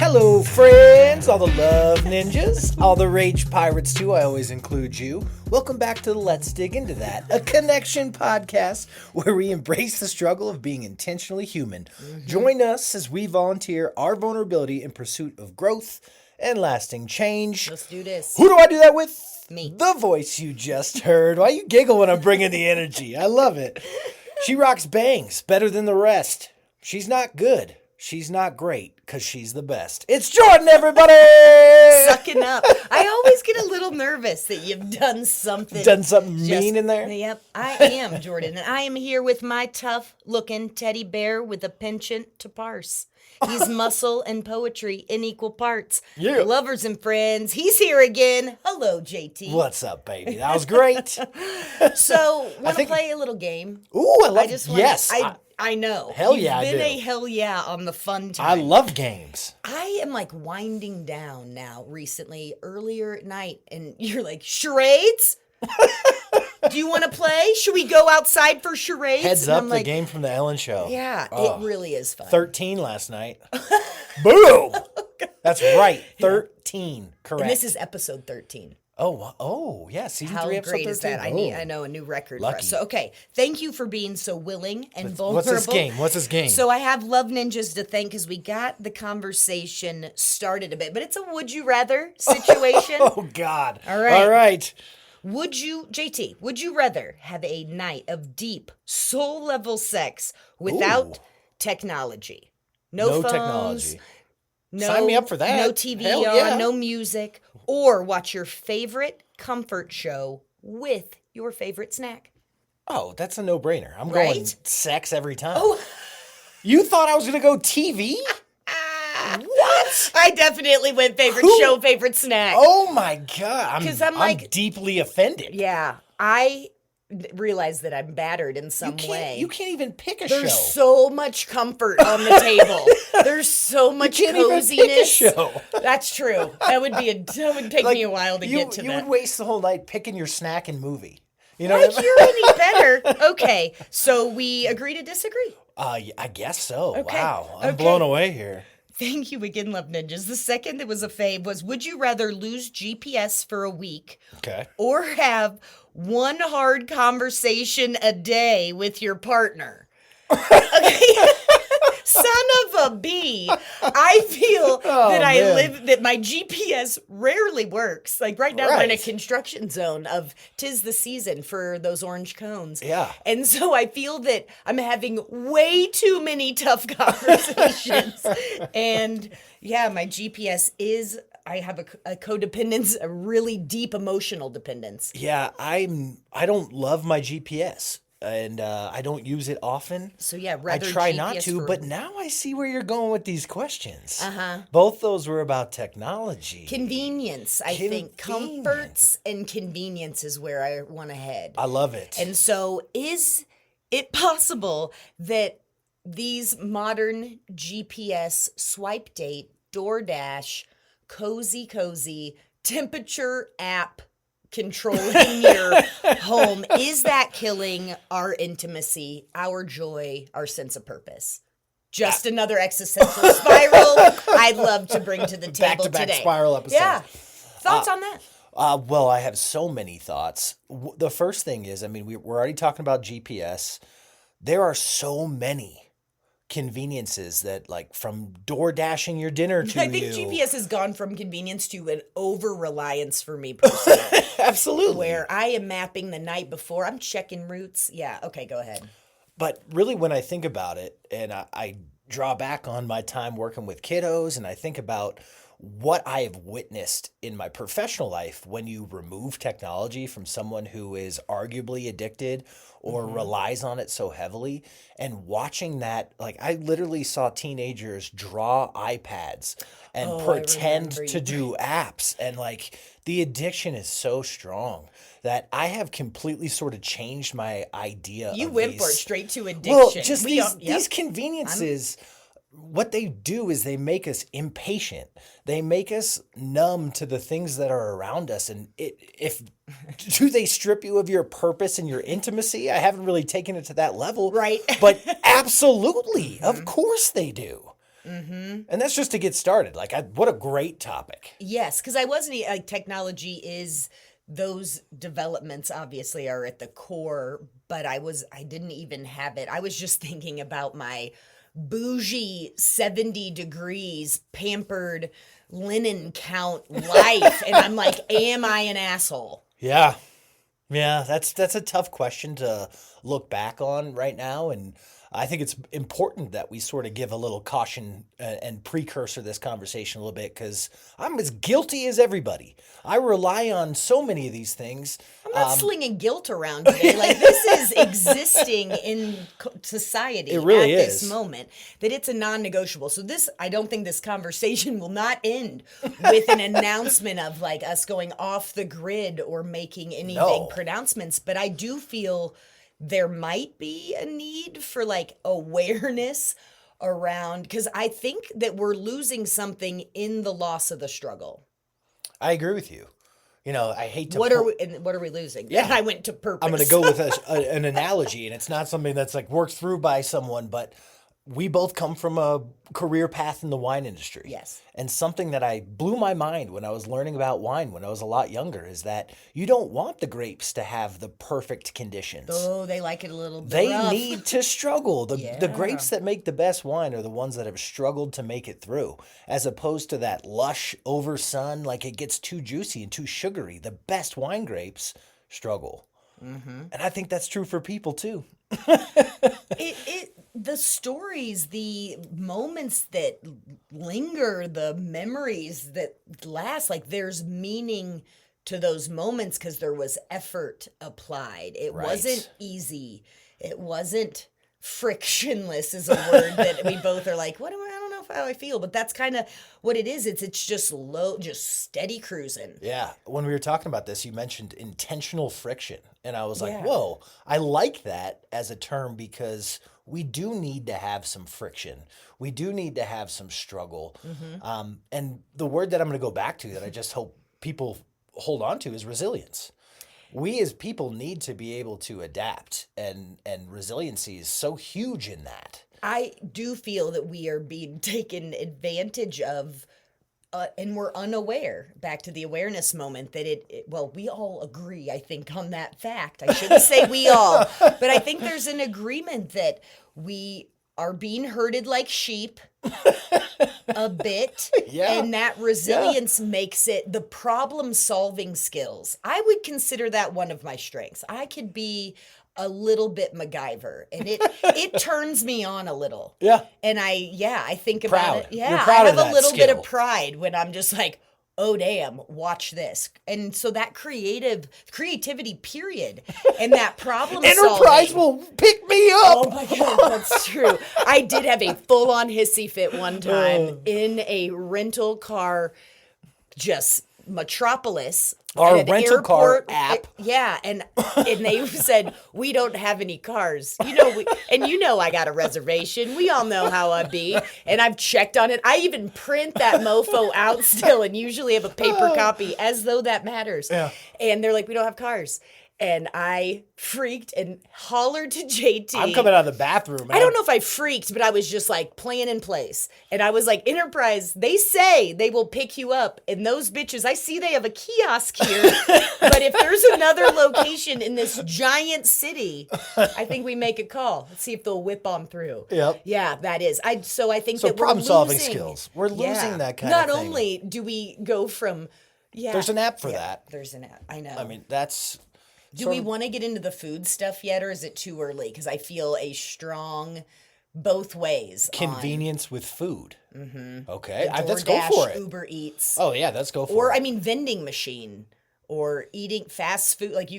Hello, friends, all the love ninjas, all the rage pirates too, I always include you. Welcome back to Let's Dig Into That, a connection podcast where we embrace the struggle of being intentionally human. Join us as we volunteer our vulnerability in pursuit of growth and lasting change. Let's do this. Who do I do that with? Me. The voice you just heard. Why you giggle when I'm bringing the energy? I love it. She rocks bangs better than the rest. She's not good. She's not great, because she's the best. It's Jordan, everybody! Sucking up. I always get a little nervous that you've done something. Mean in there? Yep, I am, Jordan. And I am here with my tough-looking teddy bear with a penchant to parse. He's muscle and poetry in equal parts. Yeah. Lovers and friends, he's here again. Hello, JT. What's up, baby? That was great. So, want to play a little game? Ooh, I love it. Yes. I know. Hell yeah, You've I been do. a hell yeah on the fun time. I love games. I am like winding down now recently, earlier at night, and you're like, charades? Do you want to play? Should we go outside for charades? Heads And up, I'm the like, game from the Ellen Show. Yeah, Oh. it really is fun. 13 last night. Boom! That's right. 13. Correct. And this is episode 13. Oh, yeah. Season 3, How episode great 13. is that? I know a new record for Lucky. us. So, okay, thank you for being so willing and vulnerable. What's this game? So I have Love Ninjas to thank because we got the conversation started a bit, but it's a would you rather situation. Oh, God. All right. Would JT, would you rather have a night of deep soul level sex without technology? No phones, technology. No, Sign me up for that. No TV Hell on, yeah. no music, or watch your favorite comfort show with your favorite snack. Oh, that's a no-brainer. I'm Right? going sex every time. Oh. You thought I was going to go TV? What? I definitely went favorite show, favorite snack. Oh, my God. 'Cause I'm like- deeply offended. Yeah, I realize that I'm battered in some way. You can't even pick a There's show. so much comfort on the table. There's so much can't even coziness. pick a show. That's true. That would take me a while to get to you that. would waste the whole night picking your snack and movie. You know Like what I mean? you're any better. Okay, so we agree to disagree. I guess so. Okay. Wow. I'm Okay. blown away here. Thank you again, Love Ninjas. The second that was a fave was, would you rather lose GPS for a week Okay. or have one hard conversation a day with your partner? Okay. Son of a bee. I feel that my GPS rarely works. Like right now we're in a Right. construction zone of 'tis the season for those orange cones. Yeah. And so I feel that I'm having way too many tough conversations. And yeah, my GPS I have a codependence, a really deep emotional dependence. Yeah, I don't love my GPS. And I don't use it often. So yeah, I rather try GPS not to, for- but now I see where you're going with these questions. Uh-huh. Both those were about technology. Convenience, I think. Convenience. Comforts and convenience is where I want to head. I love it. And so is it possible that these modern GPS swipe date, DoorDash, cozy, temperature app controlling your home, is that killing our intimacy, our joy, our sense of purpose? Just another existential spiral I'd love to bring to the table Back-to-back today. spiral episodes. Yeah. Thoughts on that? Well, I have so many thoughts. The first thing is, I mean, we're already talking about GPS. There are so many conveniences that, like, from door dashing your dinner to I think you. GPS has gone from convenience to an over-reliance for me personally. Absolutely. Where I am mapping the night before. I'm checking routes. Yeah, okay, go ahead. But really, when I think about it, and I draw back on my time working with kiddos, and I think about what I have witnessed in my professional life when you remove technology from someone who is arguably addicted or relies on it so heavily, and watching that, like, I literally saw teenagers draw iPads and pretend remember to you. do apps, and like the addiction is so strong that I have completely sort of changed my idea. You of went these, for it straight to addiction. Well, just We all- yep. these conveniences. What they do is they make us impatient. They make us numb to the things that are around us. And do they strip you of your purpose and your intimacy? I haven't really taken it to that level. Right. But absolutely. Of course they do. And that's just to get started. Like, what a great topic. Yes, because I wasn't like technology is those developments obviously are at the core, but I didn't even have it. I was just thinking about my bougie 70 degrees pampered linen count life, and I'm like, am I an asshole? Yeah. Yeah, that's a tough question to look back on right now, and I think it's important that we sort of give a little caution and precursor this conversation a little bit, because I'm as guilty as everybody. I rely on so many of these things. I'm not slinging guilt around today. Like, this is existing in society It really at this is. moment, that it's a non-negotiable. So I don't think this conversation will not end with an announcement of like us going off the grid or making any No. big pronouncements. But I do feel there might be a need for like awareness around, because I think that we're losing something in the loss of the struggle. I agree with you. You know, I hate to What are we losing? Yeah. I went to purpose. I'm going to go with an analogy, and it's not something that's like worked through by someone, but we both come from a career path in the wine industry. Yes. And something that I blew my mind when I was learning about wine when I was a lot younger is that you don't want the grapes to have the perfect conditions. Oh, they like it a little bit They rough. need to struggle. The Yeah. grapes that make the best wine are the ones that have struggled to make it through, as opposed to that lush over sun, like it gets too juicy and too sugary. The best wine grapes struggle. And I think that's true for people too. The stories, the moments that linger, the memories that last, like there's meaning to those moments because there was effort applied. It Right. wasn't easy. It wasn't frictionless is a word that we both are like, I don't know how I feel, but that's kind of what it is. It's just just steady cruising. Yeah. When we were talking about this, you mentioned intentional friction. And I was like, Yeah. whoa, I like that as a term, because we do need to have some friction. We do need to have some struggle. And the word that I'm going to go back to that I just hope people hold on to is resilience. We as people need to be able to adapt, and resiliency is so huge in that. I do feel that we are being taken advantage of, and we're unaware. Back to the awareness moment that well, we all agree, I think, on that fact. I shouldn't say we all, but I think there's an agreement that we are being herded like sheep a bit. Yeah. And that resilience makes it the problem-solving skills. I would consider that one of my strengths. I could be a little bit MacGyver, and it turns me on a little. Yeah. And I think about Proud. it. Yeah. You're proud I of have a that little bit skill. of pride when I'm just like, oh damn, watch this. And so that creativity period and that problem Enterprise solving. will pick me up. Oh my God, that's true. I did have a full-on hissy fit one time in a rental car, just metropolis. Our at an rental car airport. app. Yeah, and they said, we don't have any cars. I got a reservation. We all know how I be. And I've checked on it. I even print that mofo out still and usually have a paper copy as though that matters. Yeah. And they're like, we don't have cars. And I freaked and hollered to JT. I'm coming out of the bathroom. I don't know if I freaked, but I was just like playing in place. And I was like, Enterprise, they say they will pick you up. And those bitches, I see they have a kiosk here. But if there's another location in this giant city, I think we make a call. Let's see if they'll whip on through. Yep. Yeah, that is. So I think So that we're problem-solving losing- skills. We're losing that kind Not of thing. only do we go from, There's an app for that. There's an app. I know. I mean, that's... Do we want to get into the food stuff yet, or is it too early? Because I feel a strong both ways. Convenience with food. Okay, On let's go DoorDash, for it. Uber Eats, Oh yeah, let's go for or it. I mean, vending machine, or eating fast food. Like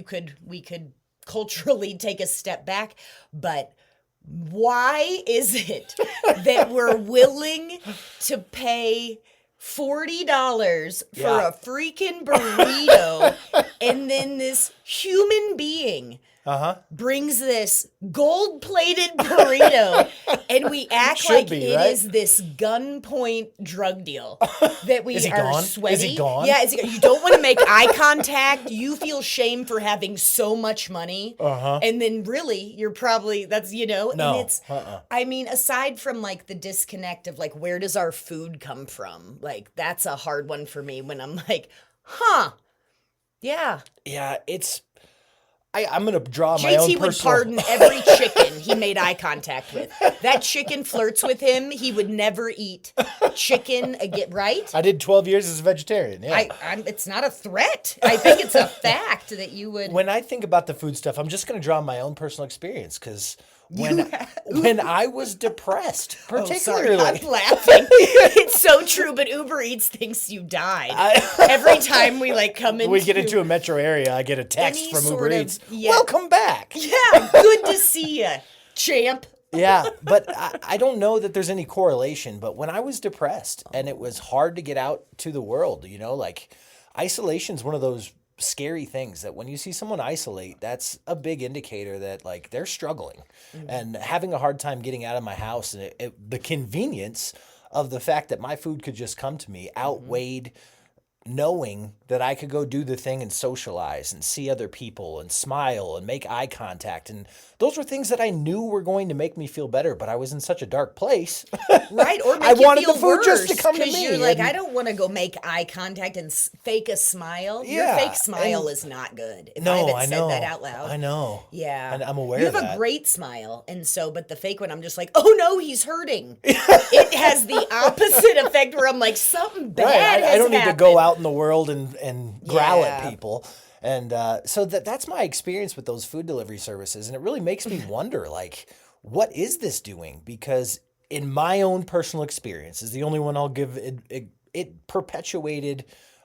we could culturally take a step back, but why is it that we're willing to pay $40 for Yeah. a freaking burrito, and then this human being brings this gold-plated burrito, and we act Should like be, it right? is this gunpoint drug deal that we Is he are gone? sweaty. Is he gone? Yeah, you don't want to make eye contact. You feel shame for having so much money, and then really you're probably No, and it's. I mean, aside from like the disconnect of like where does our food come from? Like that's a hard one for me when I'm like, yeah. Yeah, I'm going to draw my own JT would personal... pardon every chicken he made eye contact with. That chicken flirts with him. He would never eat chicken again, right? I did 12 years as a vegetarian, yeah. It's not a threat. I think it's a fact that you would. When I think about the food stuff, I'm just going to draw my own personal experience because when I was depressed, particularly... Oh, sorry, I'm laughing. It's so true, but Uber Eats thinks you died. Every time we like come into... we get into a metro area, I get a text any from sort Uber of- Eats. yeah. Welcome back. Yeah, good to see you, champ. Yeah, but I don't know that there's any correlation. But when I was depressed and it was hard to get out to the world, like isolation is one of those scary things that when you see someone isolate, that's a big indicator that like they're struggling and having a hard time getting out of my house. And the convenience of the fact that my food could just come to me outweighed knowing that I could go do the thing and socialize and see other people and smile and make eye contact. And those were things that I knew were going to make me feel better, but I was in such a dark place. Right, or make I you wanted feel the food worse, just to come to 'cause me. You're like, and- I don't want to go make eye contact and fake a smile. Yeah, Your fake smile and- is not good. If I No, haven't I said know. that out loud. I know. Yeah. And I'm aware you of have that. a great smile, and so, but the fake one, I'm just like, oh no, he's hurting. It has the opposite effect where I'm like, something bad Right. I has don't need to happened. go out in the world and growl at Yeah. people. And so that's my experience with those food delivery services. And it really makes me wonder, like, what is this doing? Because in my own personal experience, is the only one I'll give, it perpetuated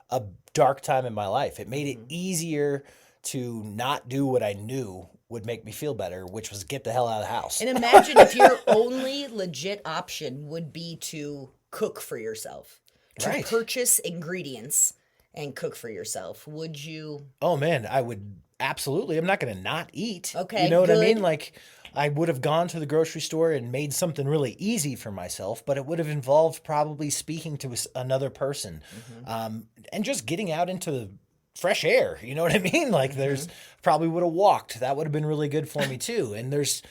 a dark time in my life. It made it easier to not do what I knew would make me feel better, which was get the hell out of the house. And imagine if your only legit option would be to cook for yourself, to Right. purchase ingredients and cook for yourself. Would you? Oh man, I would absolutely. I'm not going to not eat. Okay, You know what I mean? good. Like I would have gone to the grocery store and made something really easy for myself, but it would have involved probably speaking to another person and just getting out into the fresh air. You know what I mean? Like there's probably would have walked. That would have been really good for me too. And there's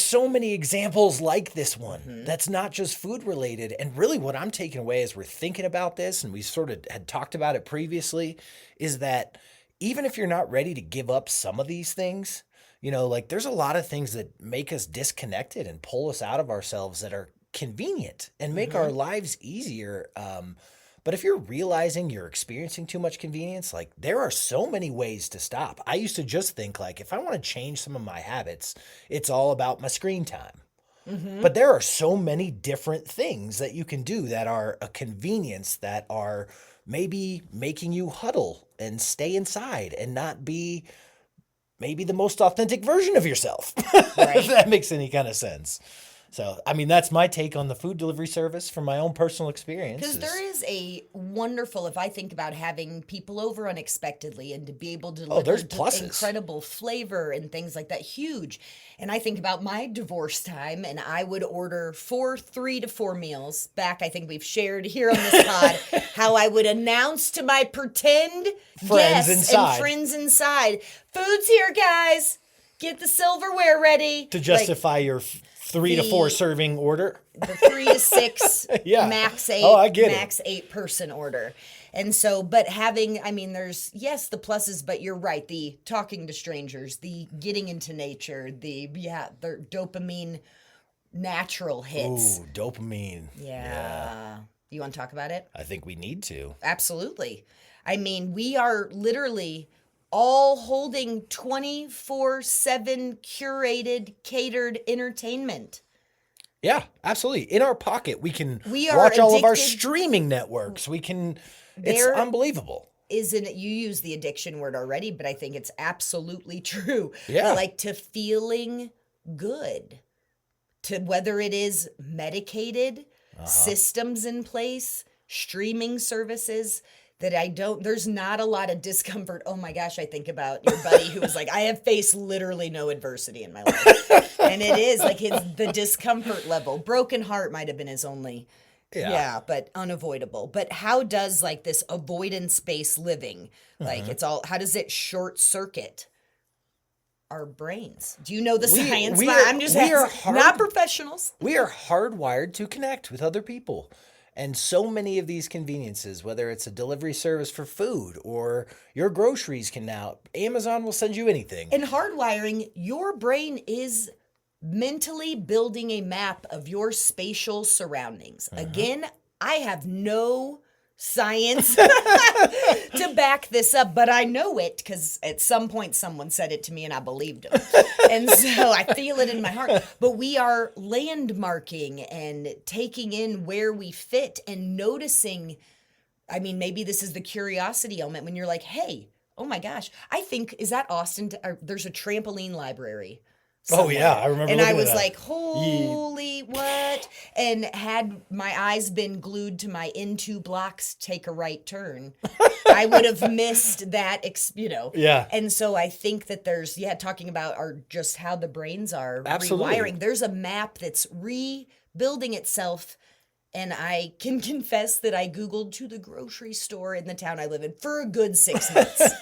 so many examples like this one that's not just food related. And really what I'm taking away as we're thinking about this, and we sort of had talked about it previously, is that even if you're not ready to give up some of these things, like there's a lot of things that make us disconnected and pull us out of ourselves that are convenient and make our lives easier. But if you're realizing you're experiencing too much convenience, like there are so many ways to stop. I used to just think like, if I want to change some of my habits, it's all about my screen time. But there are so many different things that you can do that are a convenience, that are maybe making you huddle and stay inside and not be maybe the most authentic version of yourself. Right. If that makes any kind of sense. So, I mean, that's my take on the food delivery service from my own personal experience. Because there is a wonderful, if I think about having people over unexpectedly and to be able to deliver there's pluses. incredible flavor and things like that, huge. And I think about my divorce time, and I would order 3 to 4 meals. Back, I think we've shared here on this pod how I would announce to my pretend Friends guests inside. and friends inside, food's here, guys. Get the silverware ready. to justify your 3 to 4 the- serving order. The 3 to 6, Yeah. max 8, Oh, I get it. max 8-person order. And so, but having, I mean, there's, yes, the pluses, but you're right. The talking to strangers, the getting into nature, the dopamine natural hits. Ooh, dopamine. Yeah. You want to talk about it? I think we need to. Absolutely. I mean, we are literally all holding 24/7 curated, catered entertainment. Yeah, absolutely. In our pocket, we can We are watch all of our addicted- streaming networks. We can, it's There- unbelievable. Isn't you use the addiction word already, but I think it's absolutely true. Yeah. But like to feeling good, to whether it is medicated, systems in place, streaming services, that there's not a lot of discomfort. Oh my gosh, I think about your buddy who was like, I have faced literally no adversity in my life. And it is like the discomfort level. Broken heart might have been his only, but unavoidable. But how does like this avoidance-based living, like how does it short circuit our brains? Do you know the science? I'm just asking, not professionals. We are hardwired to connect with other people. And so many of these conveniences, whether it's a delivery service for food or your groceries Amazon will send you anything. And hardwiring, your brain is mentally building a map of your spatial surroundings. Again, I have no science to back this up, but I know it because at some point someone said it to me and I believed them. And so I feel it in my heart. But we are landmarking and taking in where we fit and noticing. I mean, maybe this is the curiosity element when you're like, hey, oh my gosh, I think, is that Austin? There's a trampoline library. Somewhere. Oh yeah, I remember. And I was like, holy what? And had my eyes been glued to my in 2 blocks, take a right turn, I would have missed that, Yeah. And so I think that there's, talking about just how the brains are Absolutely. rewiring. There's a map that's rebuilding itself. And I can confess that I Googled to the grocery store in the town I live in for a good 6 months.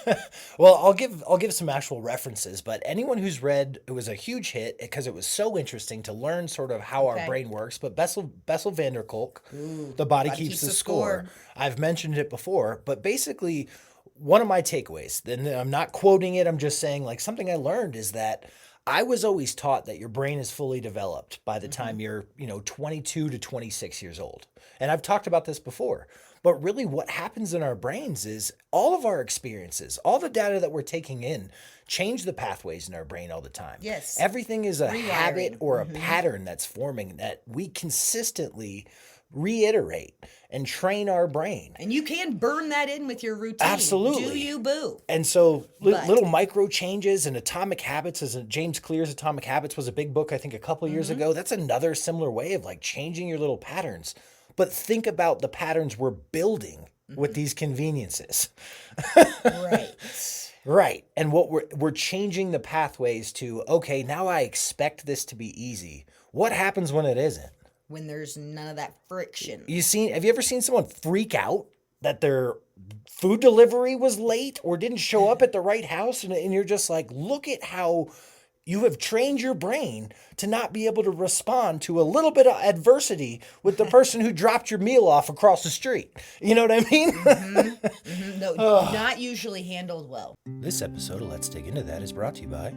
Well, I'll give some actual references, but anyone who's read, it was a huge hit because it was so interesting to learn sort of how our brain works. But Bessel van der Kolk, The Body Keeps the Score. I've mentioned it before, but basically one of my takeaways, and I'm not quoting it, I'm just saying like something I learned is that I was always taught that your brain is fully developed by the time you're, 22 to 26 years old. And I've talked about this before. But really what happens in our brains is all of our experiences, all the data that we're taking in change the pathways in our brain all the time. Yes. Everything is a habit or a pattern that's forming that we consistently reiterate and train our brain. And you can burn that in with your routine. Absolutely. Do you boo? And so little micro changes and Atomic Habits, James Clear's Atomic Habits was a big book, I think a couple of years ago. That's another similar way of like changing your little patterns. But think about the patterns we're building with these conveniences. Right. Right. And what we're changing the pathways to, okay, now I expect this to be easy. What happens when it isn't? When there's none of that friction. Have you ever seen someone freak out that their food delivery was late or didn't show up at the right house? And you're just like, look at how you have trained your brain to not be able to respond to a little bit of adversity with the person who dropped your meal off across the street. You know what I mean? No, not usually handled well. This episode of Let's Dig Into That is brought to you by...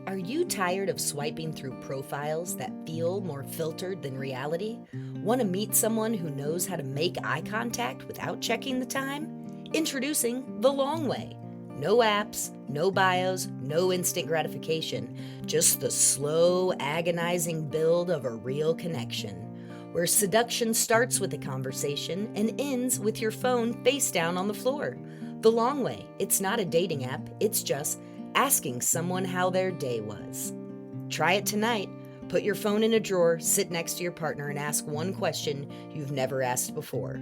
Are you tired of swiping through profiles that feel more filtered than reality? Want to meet someone who knows how to make eye contact without checking the time? Introducing The Long Way. No apps, no bios, no instant gratification. Just the slow, agonizing build of a real connection. Where seduction starts with a conversation and ends with your phone face down on the floor. The Long Way. It's not a dating app. It's just asking someone how their day was. Try it tonight. Put your phone in a drawer, sit next to your partner, and ask one question you've never asked before.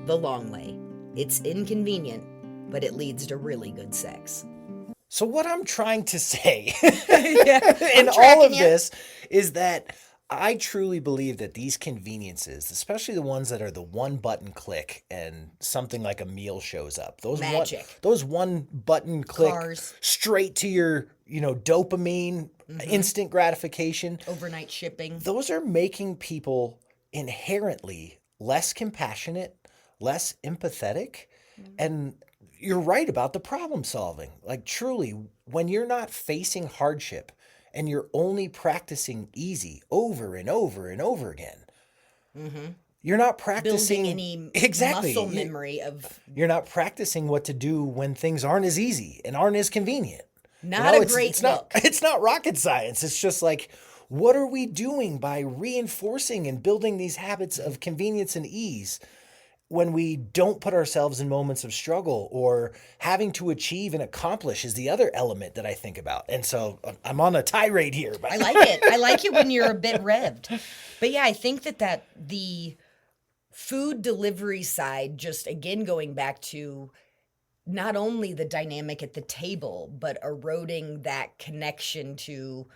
The Long Way. It's inconvenient, but it leads to really good sex. So what I'm trying to say in all of this is that I truly believe that these conveniences, especially the ones that are the one button click and something like a meal shows up, those one button click straight to your, dopamine, instant gratification, overnight shipping. Those are making people inherently less compassionate, less empathetic, and you're right about the problem solving. Like truly, when you're not facing hardship, and you're only practicing easy over and over and over again. You're not practicing building any exactly muscle memory of. You're not practicing what to do when things aren't as easy and aren't as convenient. Not a great look. It's not rocket science. It's just like, what are we doing by reinforcing and building these habits of convenience and ease when we don't put ourselves in moments of struggle or having to achieve and accomplish is the other element that I think about. And so I'm on a tirade here. But I like it. I like it when you're a bit revved. But yeah, I think that the food delivery side, just again going back to not only the dynamic at the table, but eroding that connection to,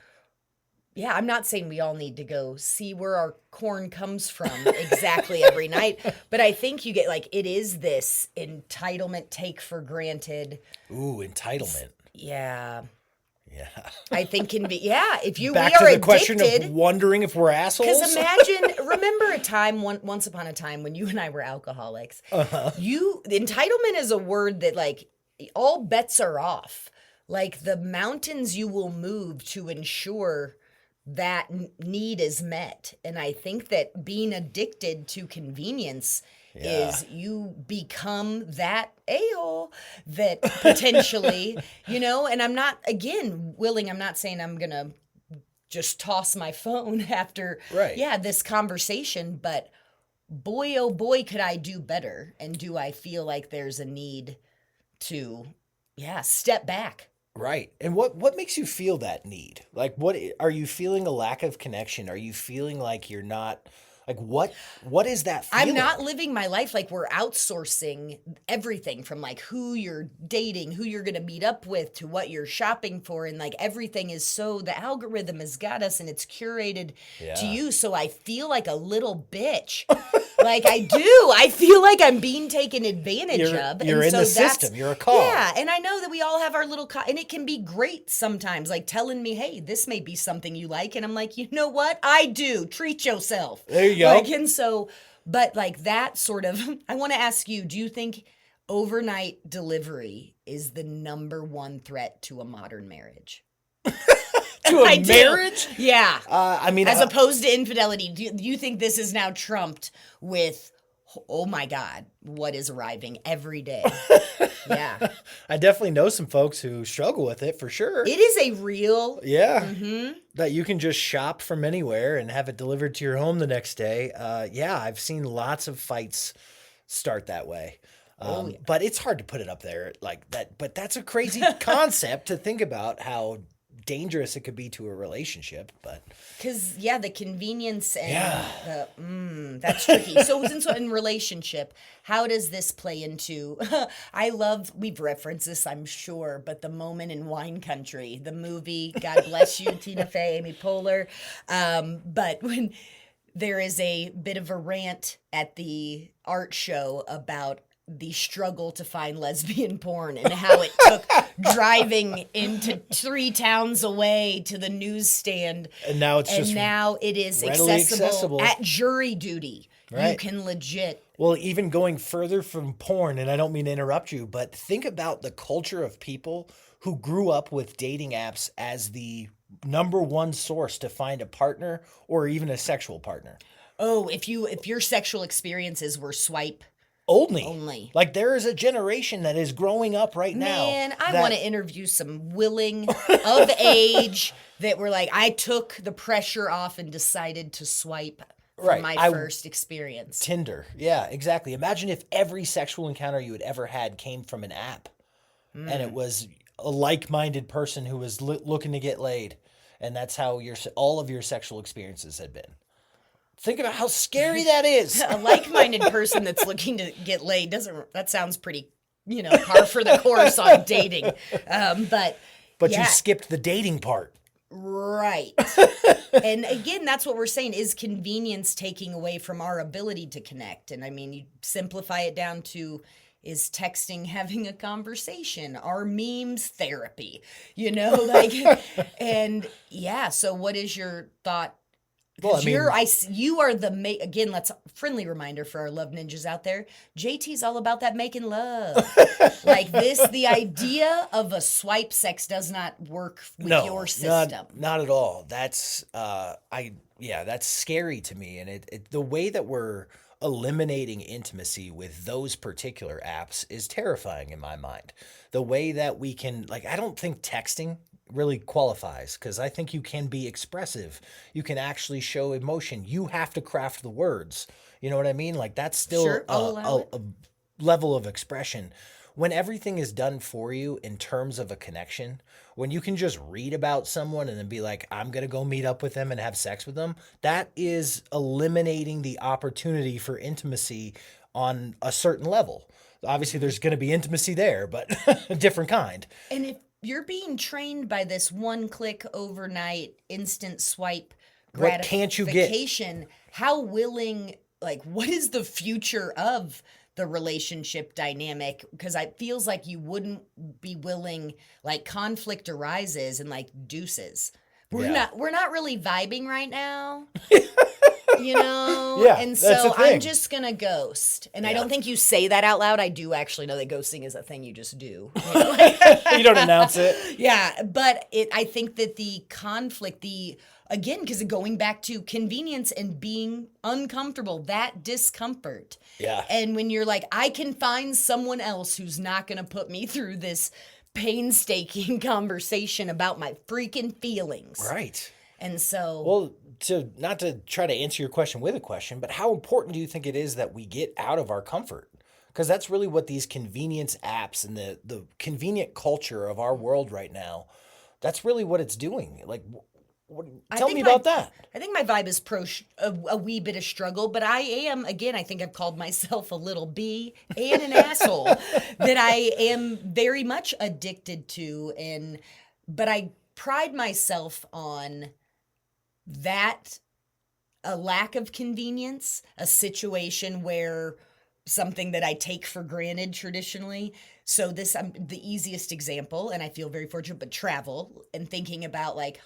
yeah, I'm not saying we all need to go see where our corn comes from exactly every night, but I think you get like, it is this entitlement, take for granted. Ooh, entitlement. Yeah. Yeah. I think can be, yeah, if you, Back we to are the question addicted. of wondering if we're assholes. Because imagine, remember a time, once upon a time when you and I were alcoholics. Entitlement is a word that like all bets are off. Like the mountains you will move to ensure that need is met. And I think that being addicted to convenience is you become that a-hole that potentially, and I'm not, again, I'm not saying I'm going to just toss my phone after, this conversation, but boy, oh boy, could I do better. And do I feel like there's a need to, step back? Right. And what makes you feel that need? Like, what are you feeling a lack of connection? Are you feeling like you're not, like, what is that feeling? I'm not living my life like we're outsourcing everything from like who you're dating, who you're going to meet up with, to what you're shopping for. And like everything is so, the algorithm has got us and it's curated to you. So I feel like a little bitch. Like I do. I feel like I'm being taken advantage of. You're in the system. You're a cog. Yeah. And I know that we all have our little, and it can be great sometimes, like telling me, hey, this may be something you like. And I'm like, you know what? I do. Treat yourself. There you go. Like, and so, but like that sort of, I want to ask you, do you think overnight delivery is the number one threat to a modern marriage? To a marriage? Yeah. I mean, as opposed to infidelity, do you think this is now trumped with, oh my God, what is arriving every day? Yeah. I definitely know some folks who struggle with it for sure. It is a real. Yeah. Mm-hmm. That you can just shop from anywhere and have it delivered to your home the next day. I've seen lots of fights start that way. But it's hard to put it up there like that. But that's a crazy concept to think about how dangerous it could be to a relationship. But because the convenience and that's tricky. So since in relationship, how does this play into we've referenced this, I'm sure, but the moment in Wine Country, the movie, God bless you, Tina Fey, Amy Poehler, but when there is a bit of a rant at the art show about the struggle to find lesbian porn and how it took driving into 3 towns away to the newsstand. And now it's just now it is accessible at jury duty. Right. You can legit. Well, even going further from porn, and I don't mean to interrupt you, but think about the culture of people who grew up with dating apps as the number one source to find a partner or even a sexual partner. Oh, if your sexual experiences were swipe Only. Like there is a generation that is growing up right now. Man, I want to interview some willing of age that were like, I took the pressure off and decided to swipe for my first experience. Tinder. Yeah, exactly. Imagine if every sexual encounter you had ever had came from an app and it was a like-minded person who was looking to get laid. And that's how all of your sexual experiences had been. Think about how scary that is. A like-minded person that's looking to get laid that sounds pretty, par for the course on dating. But you skipped the dating part. Right. And again, that's what we're saying, is convenience taking away from our ability to connect. And I mean, you simplify it down to, is texting having a conversation? Are memes therapy? So what is your thought? Well, you are again, let's friendly reminder for our love ninjas out there. JT's all about that making love. Like the idea of a swipe sex does not work with your system. Not at all. That's that's scary to me. And the way that we're eliminating intimacy with those particular apps is terrifying in my mind. The way that we can, I don't think texting really qualifies, because I think you can be expressive. You can actually show emotion. You have to craft the words. You know what I mean? That's still a level of expression. when everything is done for you in terms of a connection, when you can just read about someone and then be like, I'm going to go meet up with them and have sex with them, that is eliminating the opportunity for intimacy on a certain level. Obviously, there's going to be intimacy there, but a different kind. And if you're being trained by this one click overnight instant swipe What can't you get? gratification, how willing, like, what is the future of the relationship dynamic? Because it feels like you wouldn't be willing, like, conflict arises and like deuces. Yeah. We're not really vibing right now. You know? Yeah, And that's so the thing. I'm just gonna ghost. And I Yeah. don't think you say that out loud. I do actually know that ghosting is a thing you just do. You don't announce it. Yeah, but I think that the conflict, again, because going back to convenience and being uncomfortable, that discomfort. Yeah. And when you're like, I can find someone else who's not going to put me through this painstaking conversation about my freaking feelings. Right. And so, Well, not to try to answer your question with a question, but how important do you think it is that we get out of our comfort? Because that's really what these convenience apps and the convenient culture of our world right now, that's really what it's doing. Like, tell me about that. I think my vibe is a wee bit of struggle, but I am, again, I think I've called myself a little bee and an asshole that I am very much addicted to. But I pride myself on that, a lack of convenience, a situation where something that I take for granted traditionally. So this, the easiest example, and I feel very fortunate, but travel and thinking about like,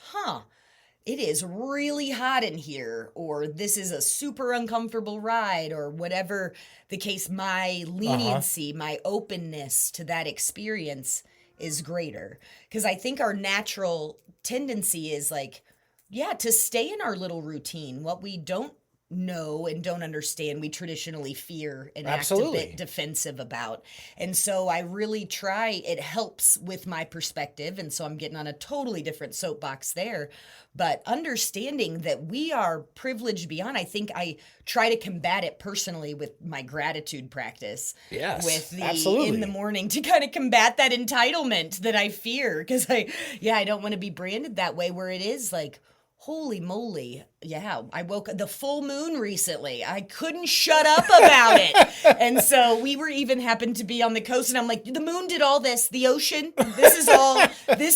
it is really hot in here, or this is a super uncomfortable ride, or whatever the case, my leniency, my openness to that experience is greater. Because I think our natural tendency is like, yeah, to stay in our little routine. What we don't know and don't understand, we traditionally fear and act a bit defensive about. And so I really try, it helps with my perspective. And so I'm getting on a totally different soapbox there. But understanding that we are privileged beyond, I think I try to combat it personally with my gratitude practice. Yes, with absolutely. in the morning to kind of combat that entitlement that I fear. Because I don't want to be branded that way, where it is like, holy moly. Yeah, I woke up the full moon recently. I couldn't shut up about it. And so we happened to be on the coast, and I'm like, the moon did all this, the ocean, this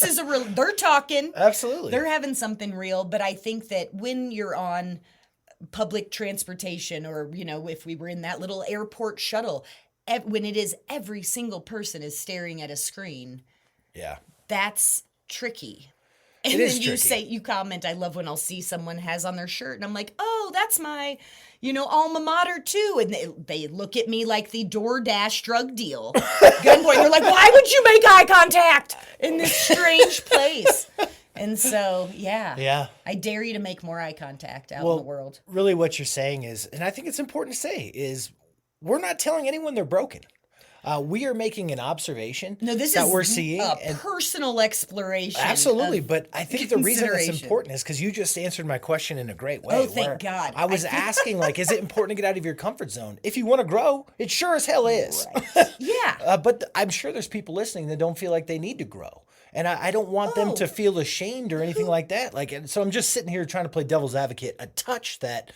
is a real, they're talking. Absolutely. They're having something real. But I think that when you're on public transportation, or, if we were in that little airport shuttle, when it is every single person is staring at a screen. Yeah. That's tricky. And it is then tricky. you comment, I love when I'll see someone has on their shirt, and I'm like, oh, that's my, alma mater too. And they look at me like the DoorDash drug deal. Gunpoint. They're like, why would you make eye contact in this strange place? And so, Yeah. I dare you to make more eye contact out in the world. Really what you're saying is, and I think it's important to say, is we're not telling anyone they're broken. We are making an observation that we're seeing. A personal exploration. Absolutely, but I think the reason it's important is because you just answered my question in a great way. Oh, thank God. I was asking, like, is it important to get out of your comfort zone? If you want to grow, it sure as hell is. Right. Yeah. But I'm sure there's people listening that don't feel like they need to grow. And I don't want them to feel ashamed or anything like that. Like, so I'm just sitting here trying to play devil's advocate, a touch that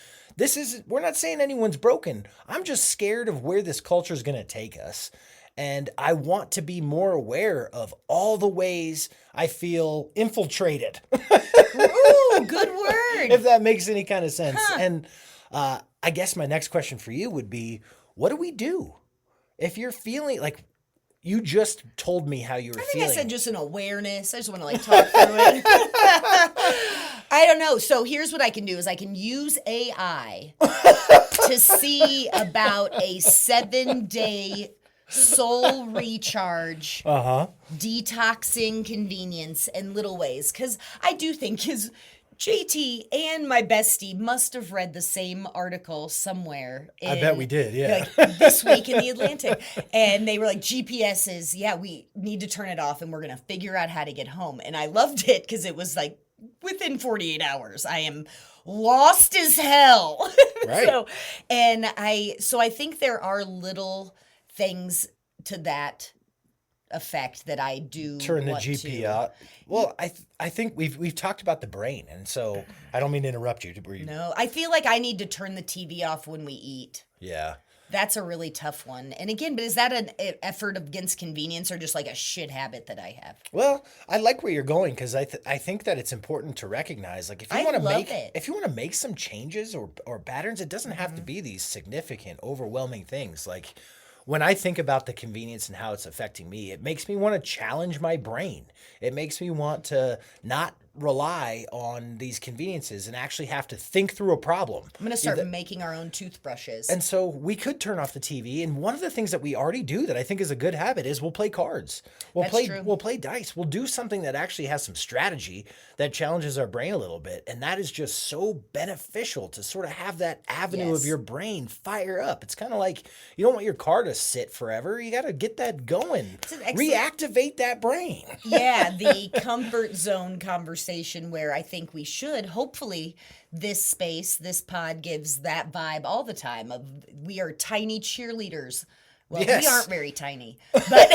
we're not saying anyone's broken. I'm just scared of where this culture is going to take us. And I want to be more aware of all the ways I feel infiltrated. Ooh, good word. If that makes any kind of sense. And I guess my next question for you would be, what do we do if you're feeling like, you just told me how you were feeling? I said just an awareness. I just want to talk through it. I don't know. So here's what I can do is I can use AI to see about a 7-day soul recharge, detoxing convenience in little ways. Because I do think JT and my bestie must have read the same article somewhere. I bet we did, yeah. Like this week in the Atlantic. And they were like, GPS is, we need to turn it off and we're going to figure out how to get home. And I loved it because it was like within 48 hours, I am lost as hell. Right. So I think there are little things to that effect that I do Turn the want GP to. up. Well, I think we've talked about the brain, and so I don't mean to interrupt you. No, I feel like I need to turn the TV off when we eat. Yeah. That's a really tough one. And again, but is that an effort against convenience or just like a shit habit that I have? Well, I like where you're going because I think that it's important to recognize, like, if you I want to love make it. if you want to make some changes or patterns, it doesn't have to Mm-hmm. be these significant, overwhelming things. Like, when I think about the convenience and how it's affecting me, it makes me want to challenge my brain. It makes me want to not rely on these conveniences and actually have to think through a problem. I'm going to start making our own toothbrushes. And so we could turn off the TV. And one of the things that we already do that I think is a good habit is we'll play cards. That's true. We'll play dice. We'll do something that actually has some strategy that challenges our brain a little bit. And that is just so beneficial to sort of have that avenue of Yes. your brain fire up. It's kind of like you don't want your car to sit forever. You got to get that going. an excellent- Reactivate that brain. Yeah, the comfort zone conversation where I think we should, hopefully, this space, this pod gives that vibe all the time of we are tiny cheerleaders. Well, Yes. we aren't very tiny, but,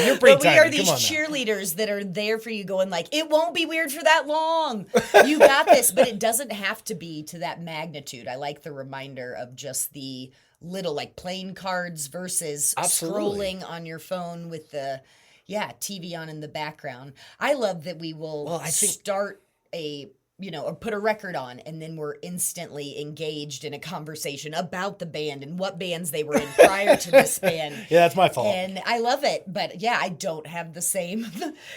You're pretty but we are tiny. these Come on now. cheerleaders that are there for you going like, it won't be weird for that long. You got this, but it doesn't have to be to that magnitude. I like the reminder of just the little, like playing cards versus Absolutely. scrolling on your phone with the TV on in the background. I love that we will Well, I think- start or put a record on, and then we're instantly engaged in a conversation about the band and what bands they were in prior to this band. Yeah, that's my fault. And I love it, but yeah, I don't have the same.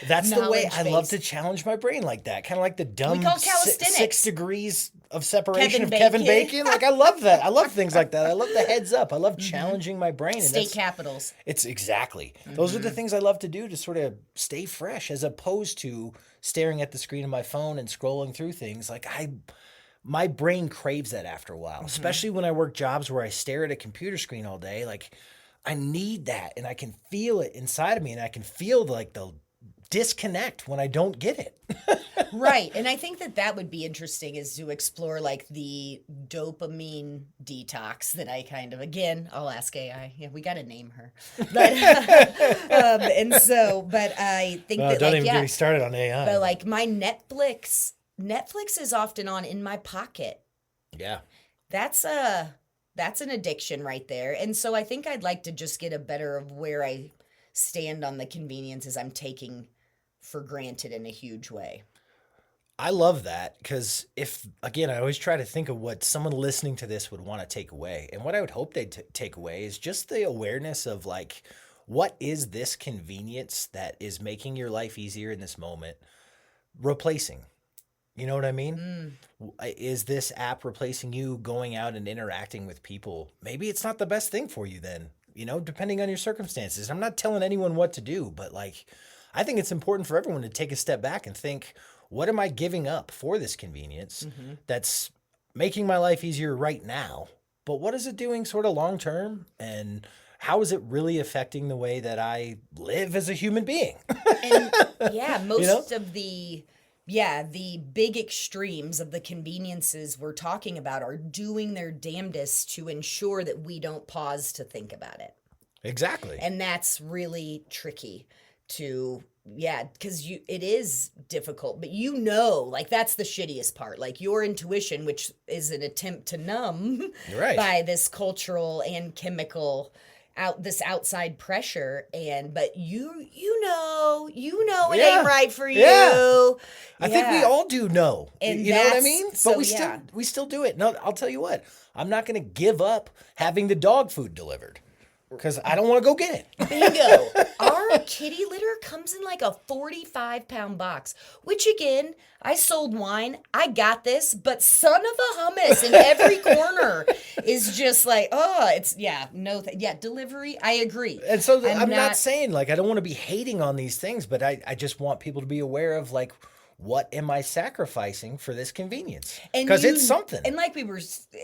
That's the way knowledge I love base. to challenge my brain like that. Kind of like the dumb call si- calisthenics. 6 degrees of separation Kevin of Kevin Bacon. Bacon. Like, I love that. I love things like that. I love the heads up. I love challenging my brain. And State that's, capitals. it's exactly. Those are the things I love to do to sort of stay fresh as opposed to staring at the screen of my phone and scrolling through things. Like, my brain craves that after a while, especially when I work jobs where I stare at a computer screen all day. Like, I need that, and I can feel it inside of me, and I can feel like the disconnect when I don't get it. Right. And I think that would be interesting is to explore like the dopamine detox that I again, I'll ask AI. Yeah, we got to name her. But, but I think that Don't like, even get me started on AI. but like my Netflix is often on in my pocket. Yeah. That's an addiction right there. And so I think I'd like to just get a better of where I stand on the conveniences I'm taking for granted in a huge way. I love that because I always try to think of what someone listening to this would want to take away. And what I would hope they'd take away is just the awareness of like, what is this convenience that is making your life easier in this moment replacing? You know what I mean? Is this app replacing you going out and interacting with people? Maybe it's not the best thing for you then, depending on your circumstances. I'm not telling anyone what to do, but like, I think it's important for everyone to take a step back and think, what am I giving up for this convenience that's making my life easier right now? But what is it doing sort of long term? And how is it really affecting the way that I live as a human being? And yeah, most of the big extremes of the conveniences we're talking about are doing their damnedest to ensure that we don't pause to think about it. Exactly. And that's really tricky because it is difficult, but like that's the shittiest part. Like your intuition, which is an attempt to numb Right. by this cultural and chemical this outside pressure, but you know it Yeah. ain't right for you. Yeah. I think we Yeah. all do know. And you know what I that's- mean? so, But yeah. we still do it. No, I'll tell you what. I'm not going to give up having the dog food delivered because I don't want to go get it. Bingo. Our kitty litter comes in like a 45-pound box, which again, I sold wine. I got this, but son of a hummus in every corner is just like, delivery. I agree. And so I'm not saying like I don't want to be hating on these things, but I just want people to be aware of like, what am I sacrificing for this convenience? Because it's something. And like we were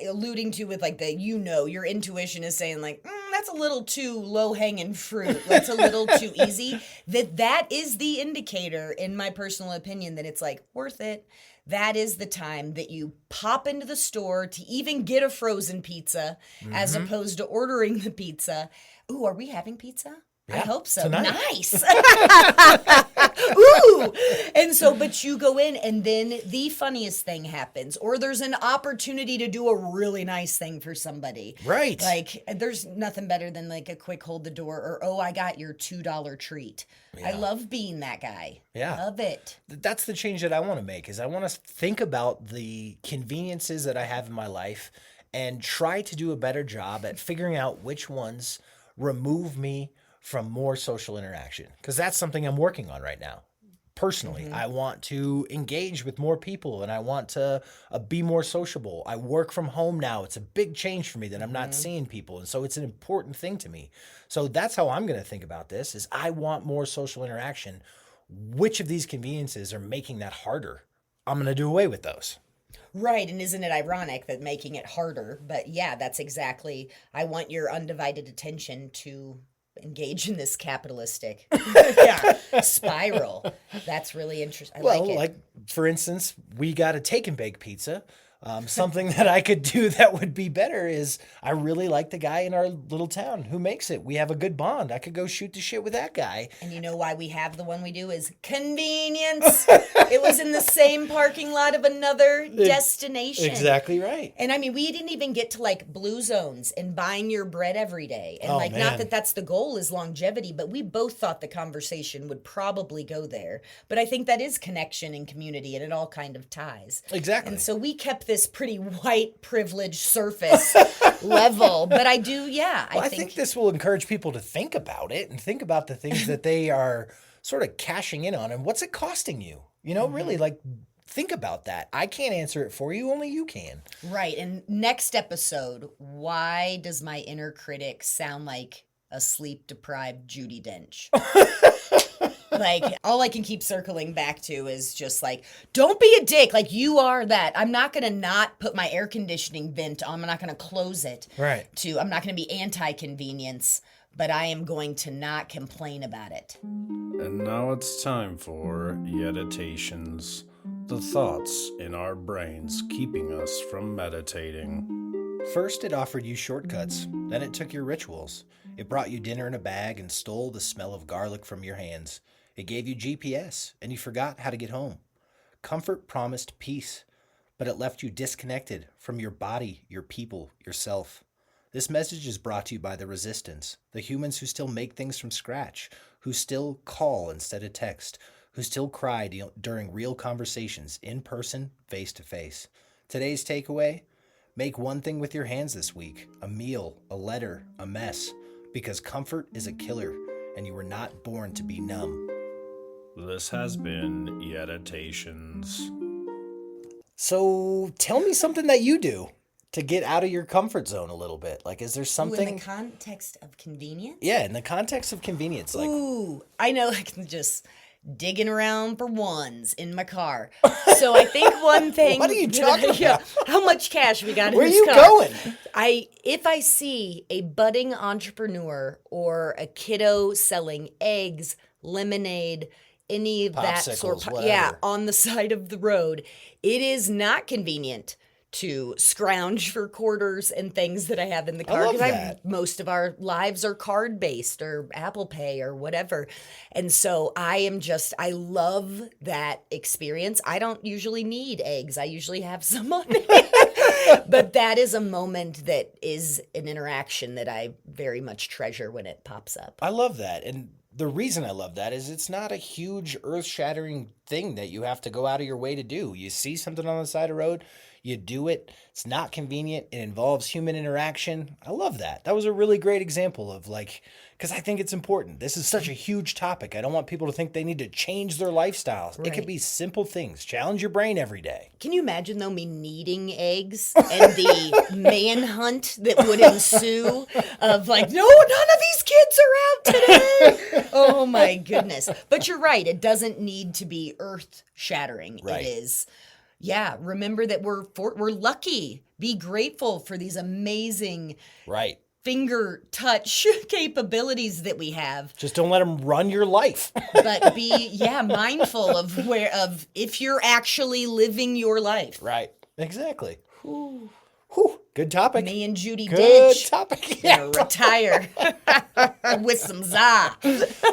alluding to with like your intuition is saying like, that's a little too low-hanging fruit. That's a little too easy. That is the indicator, in my personal opinion, that it's like worth it. That is the time that you pop into the store to even get a frozen pizza as opposed to ordering the pizza. Ooh, are we having pizza? I hope so. Tonight. Nice. Ooh. And so, but you go in and then the funniest thing happens, or there's an opportunity to do a really nice thing for somebody. Right. Like there's nothing better than like a quick hold the door or, oh, I got your $2 treat. I love being that guy. Yeah. Love it. That's the change that I want to make is I want to think about the conveniences that I have in my life and try to do a better job at figuring out which ones remove me from more social interaction, because that's something I'm working on right now. Personally, I want to engage with more people and I want to be more sociable. I work from home now. It's a big change for me that I'm not seeing people. And so it's an important thing to me. So that's how I'm going to think about this is I want more social interaction. Which of these conveniences are making that harder? I'm going to do away with those. Right. And isn't it ironic that making it harder? But yeah, that's exactly, I want your undivided attention to engage in this capitalistic spiral. That's really interesting. I like it. Like for instance, we got a take and bake pizza. Something that I could do that would be better is I really like the guy in our little town who makes it. We have a good bond. I could go shoot the shit with that guy. And you know why we have the one we do is convenience. It was in the same parking lot of another destination. Exactly right. And I mean, we didn't even get to like blue zones and buying your bread every day. And not man. that that's the goal is longevity, but we both thought the conversation would probably go there. But I think that is connection and community and it all kind of ties. Exactly. And so we kept this pretty white privileged surface level. But I do, I think this will encourage people to think about it and think about the things that they are sort of cashing in on and what's it costing you? You know, really like think about that. I can't answer it for you. Only you can. Right. And next episode, why does my inner critic sound like a sleep-deprived Judi Dench? Like, all I can keep circling back to is just like, don't be a dick. Like, you are that. I'm not going to not put my air conditioning vent on. I'm not going to close it. Right. I'm not going to be anti-convenience, but I am going to not complain about it. And now it's time for Yeditations, the thoughts in our brains keeping us from meditating. First, it offered you shortcuts. Then it took your rituals. It brought you dinner in a bag and stole the smell of garlic from your hands. It gave you GPS, and you forgot how to get home. Comfort promised peace, but it left you disconnected from your body, your people, yourself. This message is brought to you by the resistance, the humans who still make things from scratch, who still call instead of text, who still cry during real conversations, in person, face to face. Today's takeaway? Make one thing with your hands this week, a meal, a letter, a mess, because comfort is a killer, and you were not born to be numb. This has been Yeditations. So tell me something that you do to get out of your comfort zone a little bit. Like, is there something? In the context of convenience? Yeah, in the context of convenience. Like, ooh, I know I can just digging around for ones in my car. So I think one thing. What are you talking about? How much cash we got in where are this you car? going? If I see a budding entrepreneur or a kiddo selling eggs, lemonade, any of that sort Popsicles, of, whatever. on the side of the road, it is not convenient to scrounge for quarters and things that I have in the car. love that. Most of our lives are card-based or Apple Pay or whatever. And so I love that experience. I don't usually need eggs. I usually have some on it. But that is a moment that is an interaction that I very much treasure when it pops up. I love that. And the reason I love that is it's not a huge earth-shattering thing that you have to go out of your way to do. You see something on the side of the road, you do it. It's not convenient. It involves human interaction. I love that. That was a really great example of like, because I think it's important. This is such a huge topic. I don't want people to think they need to change their lifestyles. It could Right. be simple things. Challenge your brain every day. Can you imagine, though, me needing eggs and the manhunt that would ensue of like, no, none of these kids are out today. Oh, my goodness. But you're right. It doesn't need to be earth-shattering. Right. It is. Yeah, remember that we're lucky. Be grateful for these amazing Right. finger touch capabilities that we have. Just don't let them run your life. But be mindful of if you're actually living your life. Right. Exactly. Whew. Good Good topic. Me and Judy Good Dench topic. gonna retire with some za.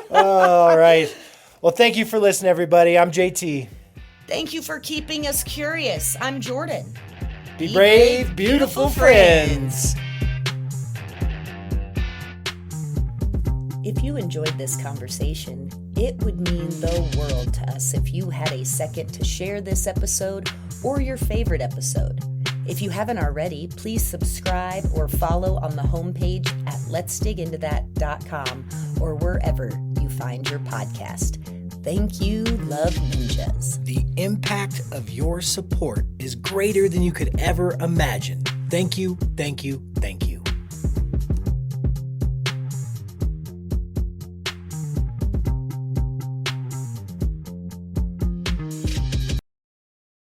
All right. Well, thank you for listening, everybody. I'm JT. Thank you for keeping us curious. I'm Jordan. Be brave, beautiful friends. If you enjoyed this conversation, it would mean the world to us if you had a second to share this episode or your favorite episode. If you haven't already, please subscribe or follow on the homepage at letsdigintothat.com or wherever you find your podcast. Thank you, Love Ninjas. The impact of your support is greater than you could ever imagine. Thank you, thank you, thank you.